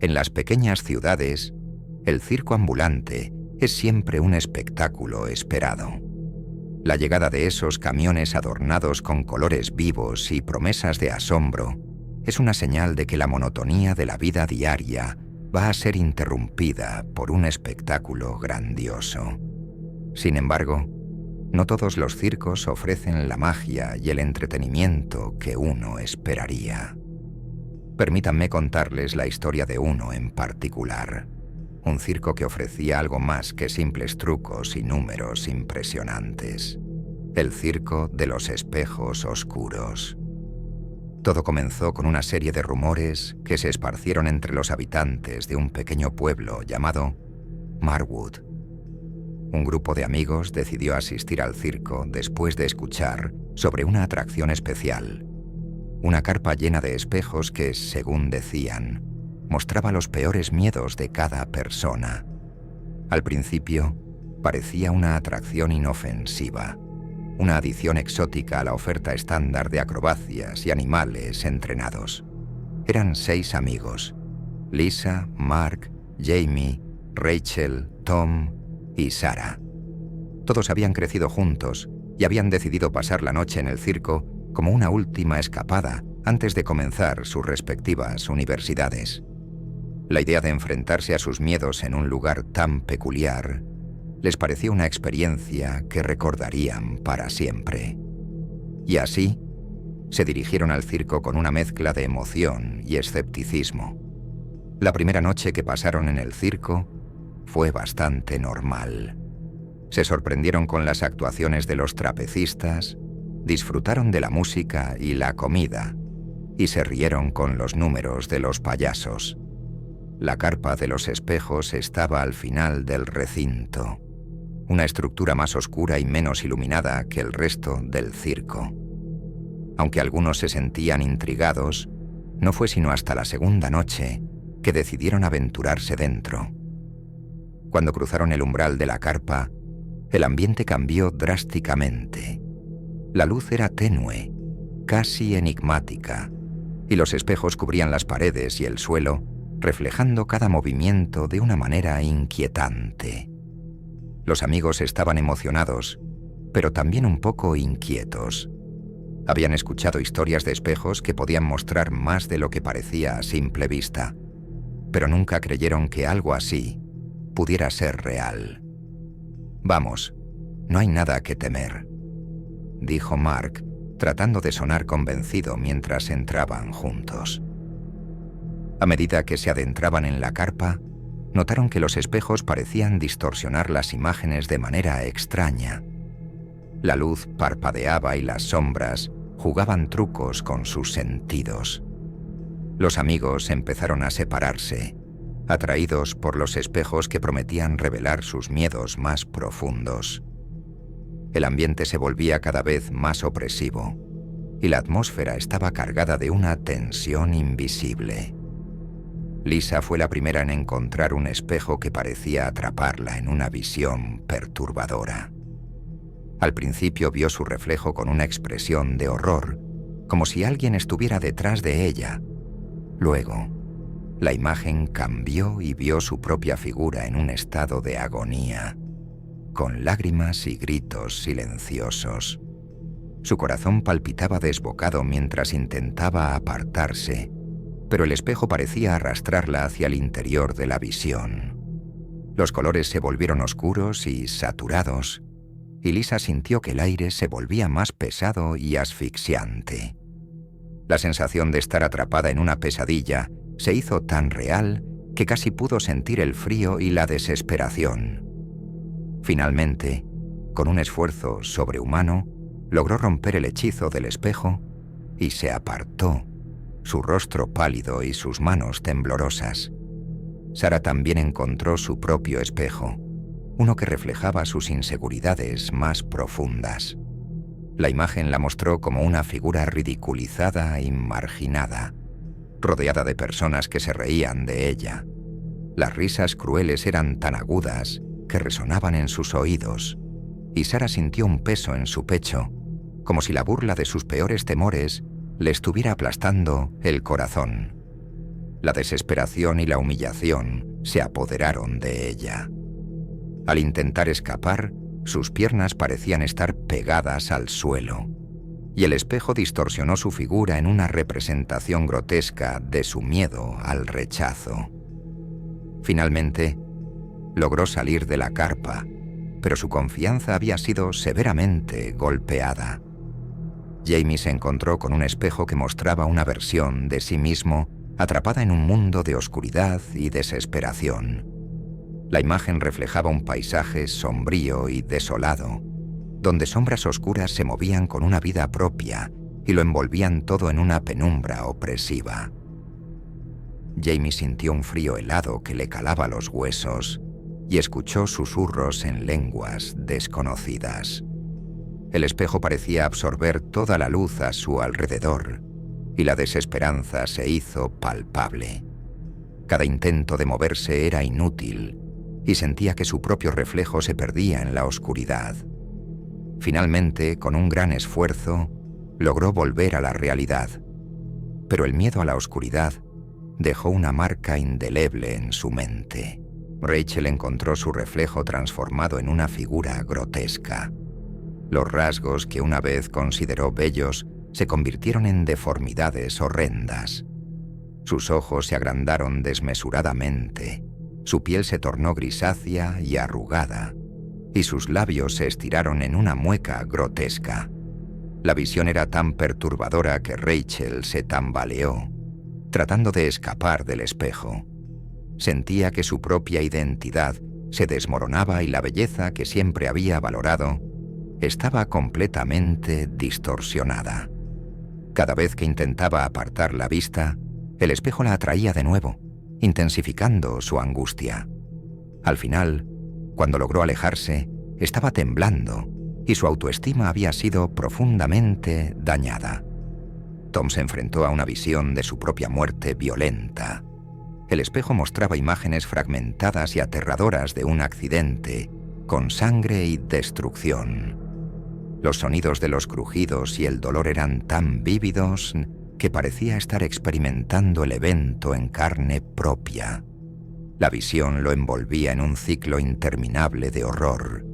En las pequeñas ciudades, el circo ambulante es siempre un espectáculo esperado. La llegada de esos camiones adornados con colores vivos y promesas de asombro es una señal de que la monotonía de la vida diaria va a ser interrumpida por un espectáculo grandioso. Sin embargo, no todos los circos ofrecen la magia y el entretenimiento que uno esperaría. Permítanme contarles la historia de uno en particular. Un circo que ofrecía algo más que simples trucos y números impresionantes. El circo de los espejos oscuros. Todo comenzó con una serie de rumores que se esparcieron entre los habitantes de un pequeño pueblo llamado Marwood. Un grupo de amigos decidió asistir al circo después de escuchar sobre una atracción especial. Una carpa llena de espejos que, según decían, mostraba los peores miedos de cada persona. Al principio, parecía una atracción inofensiva, una adición exótica a la oferta estándar de acrobacias y animales entrenados. Eran 6 amigos: Lisa, Mark, Jamie, Rachel, Tom y Sarah. Todos habían crecido juntos y habían decidido pasar la noche en el circo como una última escapada antes de comenzar sus respectivas universidades. La idea de enfrentarse a sus miedos en un lugar tan peculiar les pareció una experiencia que recordarían para siempre. Y así, se dirigieron al circo con una mezcla de emoción y escepticismo. La primera noche que pasaron en el circo fue bastante normal. Se sorprendieron con las actuaciones de los trapecistas, disfrutaron de la música y la comida, y se rieron con los números de los payasos. La carpa de los espejos estaba al final del recinto, una estructura más oscura y menos iluminada que el resto del circo. Aunque algunos se sentían intrigados, no fue sino hasta la segunda noche que decidieron aventurarse dentro. Cuando cruzaron el umbral de la carpa, el ambiente cambió drásticamente. La luz era tenue, casi enigmática, y los espejos cubrían las paredes y el suelo, reflejando cada movimiento de una manera inquietante. Los amigos estaban emocionados, pero también un poco inquietos. Habían escuchado historias de espejos que podían mostrar más de lo que parecía a simple vista, pero nunca creyeron que algo así pudiera ser real. «Vamos, no hay nada que temer», dijo Mark, tratando de sonar convencido mientras entraban juntos. A medida que se adentraban en la carpa, notaron que los espejos parecían distorsionar las imágenes de manera extraña. La luz parpadeaba y las sombras jugaban trucos con sus sentidos. Los amigos empezaron a separarse, atraídos por los espejos que prometían revelar sus miedos más profundos. El ambiente se volvía cada vez más opresivo, y la atmósfera estaba cargada de una tensión invisible. Lisa fue la primera en encontrar un espejo que parecía atraparla en una visión perturbadora. Al principio vio su reflejo con una expresión de horror, como si alguien estuviera detrás de ella. Luego, la imagen cambió y vio su propia figura en un estado de agonía, con lágrimas y gritos silenciosos. Su corazón palpitaba desbocado mientras intentaba apartarse, pero el espejo parecía arrastrarla hacia el interior de la visión. Los colores se volvieron oscuros y saturados, y Lisa sintió que el aire se volvía más pesado y asfixiante. La sensación de estar atrapada en una pesadilla se hizo tan real que casi pudo sentir el frío y la desesperación. Finalmente, con un esfuerzo sobrehumano, logró romper el hechizo del espejo y se apartó, su rostro pálido y sus manos temblorosas. Sarah también encontró su propio espejo, uno que reflejaba sus inseguridades más profundas. La imagen la mostró como una figura ridiculizada y marginada, rodeada de personas que se reían de ella. Las risas crueles eran tan agudas que resonaban en sus oídos, y Sarah sintió un peso en su pecho, como si la burla de sus peores temores le estuviera aplastando el corazón. La desesperación y la humillación se apoderaron de ella. Al intentar escapar, sus piernas parecían estar pegadas al suelo, y el espejo distorsionó su figura en una representación grotesca de su miedo al rechazo. Finalmente, logró salir de la carpa, pero su confianza había sido severamente golpeada. Jamie se encontró con un espejo que mostraba una versión de sí mismo atrapada en un mundo de oscuridad y desesperación. La imagen reflejaba un paisaje sombrío y desolado, donde sombras oscuras se movían con una vida propia y lo envolvían todo en una penumbra opresiva. Jamie sintió un frío helado que le calaba los huesos y escuchó susurros en lenguas desconocidas. El espejo parecía absorber toda la luz a su alrededor y la desesperanza se hizo palpable. Cada intento de moverse era inútil y sentía que su propio reflejo se perdía en la oscuridad. Finalmente, con un gran esfuerzo, logró volver a la realidad, pero el miedo a la oscuridad dejó una marca indeleble en su mente. Rachel encontró su reflejo transformado en una figura grotesca. Los rasgos que una vez consideró bellos se convirtieron en deformidades horrendas. Sus ojos se agrandaron desmesuradamente, su piel se tornó grisácea y arrugada, y sus labios se estiraron en una mueca grotesca. La visión era tan perturbadora que Rachel se tambaleó, tratando de escapar del espejo. Sentía que su propia identidad se desmoronaba y la belleza que siempre había valorado estaba completamente distorsionada. Cada vez que intentaba apartar la vista, el espejo la atraía de nuevo, intensificando su angustia. Al final, cuando logró alejarse, estaba temblando y su autoestima había sido profundamente dañada. Tom se enfrentó a una visión de su propia muerte violenta. El espejo mostraba imágenes fragmentadas y aterradoras de un accidente, con sangre y destrucción. Los sonidos de los crujidos y el dolor eran tan vívidos que parecía estar experimentando el evento en carne propia. La visión lo envolvía en un ciclo interminable de horror,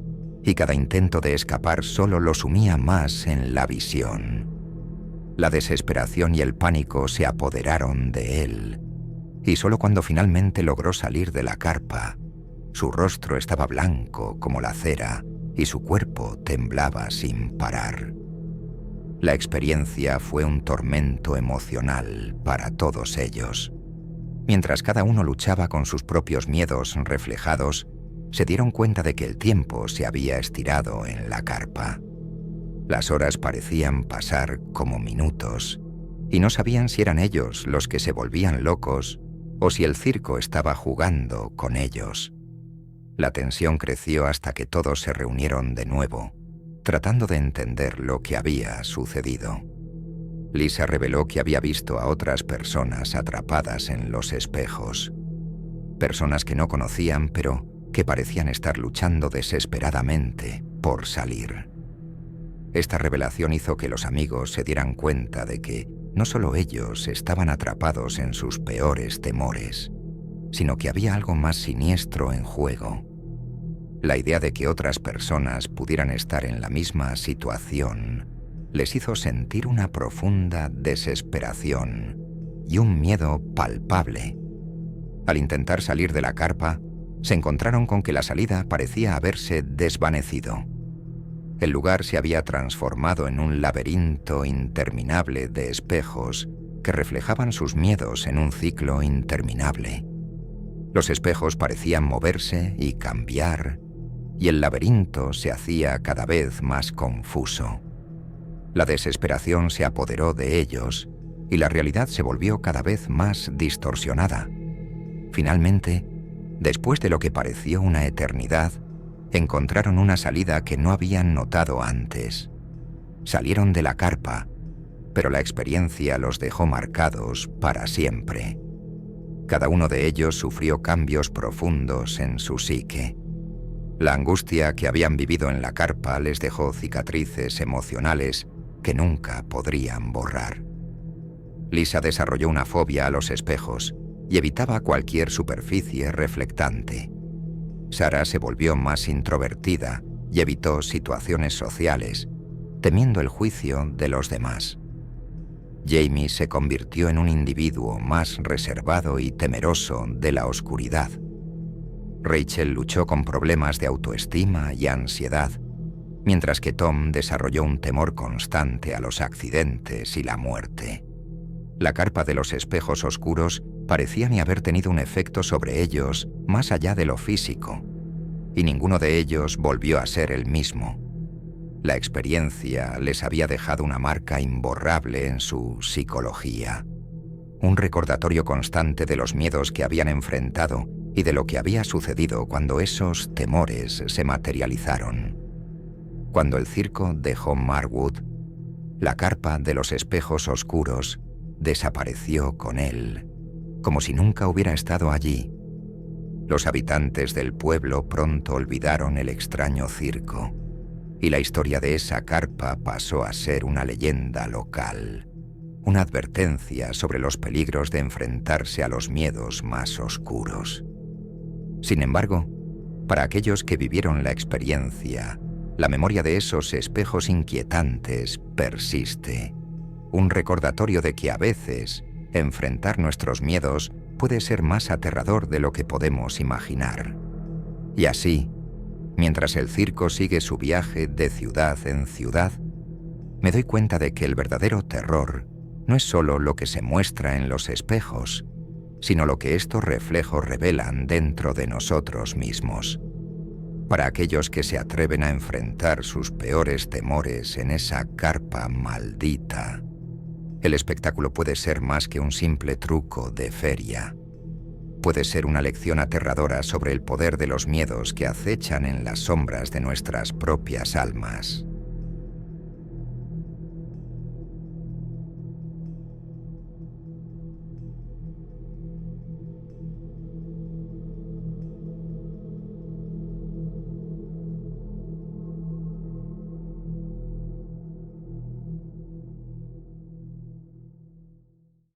y cada intento de escapar solo lo sumía más en la visión. La desesperación y el pánico se apoderaron de él, y solo cuando finalmente logró salir de la carpa, su rostro estaba blanco como la cera y su cuerpo temblaba sin parar. La experiencia fue un tormento emocional para todos ellos. Mientras cada uno luchaba con sus propios miedos reflejados, se dieron cuenta de que el tiempo se había estirado en la carpa. Las horas parecían pasar como minutos, y no sabían si eran ellos los que se volvían locos o si el circo estaba jugando con ellos. La tensión creció hasta que todos se reunieron de nuevo, tratando de entender lo que había sucedido. Lisa reveló que había visto a otras personas atrapadas en los espejos. Personas que no conocían, pero que parecían estar luchando desesperadamente por salir. Esta revelación hizo que los amigos se dieran cuenta de que no solo ellos estaban atrapados en sus peores temores, sino que había algo más siniestro en juego. La idea de que otras personas pudieran estar en la misma situación les hizo sentir una profunda desesperación y un miedo palpable. Al intentar salir de la carpa, se encontraron con que la salida parecía haberse desvanecido. El lugar se había transformado en un laberinto interminable de espejos que reflejaban sus miedos en un ciclo interminable. Los espejos parecían moverse y cambiar, y el laberinto se hacía cada vez más confuso. La desesperación se apoderó de ellos y la realidad se volvió cada vez más distorsionada. Finalmente, después de lo que pareció una eternidad, encontraron una salida que no habían notado antes. Salieron de la carpa, pero la experiencia los dejó marcados para siempre. Cada uno de ellos sufrió cambios profundos en su psique. La angustia que habían vivido en la carpa les dejó cicatrices emocionales que nunca podrían borrar. Lisa desarrolló una fobia a los espejos y evitaba cualquier superficie reflectante. Sarah se volvió más introvertida y evitó situaciones sociales, temiendo el juicio de los demás. Jamie se convirtió en un individuo más reservado y temeroso de la oscuridad. Rachel luchó con problemas de autoestima y ansiedad, mientras que Tom desarrolló un temor constante a los accidentes y la muerte. La carpa de los espejos oscuros parecía ni haber tenido un efecto sobre ellos más allá de lo físico, y ninguno de ellos volvió a ser el mismo. La experiencia les había dejado una marca imborrable en su psicología, un recordatorio constante de los miedos que habían enfrentado y de lo que había sucedido cuando esos temores se materializaron. Cuando el circo dejó Marwood, la carpa de los espejos oscuros desapareció con él, como si nunca hubiera estado allí. Los habitantes del pueblo pronto olvidaron el extraño circo, y la historia de esa carpa pasó a ser una leyenda local, una advertencia sobre los peligros de enfrentarse a los miedos más oscuros. Sin embargo, para aquellos que vivieron la experiencia, la memoria de esos espejos inquietantes persiste, un recordatorio de que a veces enfrentar nuestros miedos puede ser más aterrador de lo que podemos imaginar. Y así, mientras el circo sigue su viaje de ciudad en ciudad, me doy cuenta de que el verdadero terror no es solo lo que se muestra en los espejos, sino lo que estos reflejos revelan dentro de nosotros mismos. Para aquellos que se atreven a enfrentar sus peores temores en esa carpa maldita, el espectáculo puede ser más que un simple truco de feria. Puede ser una lección aterradora sobre el poder de los miedos que acechan en las sombras de nuestras propias almas.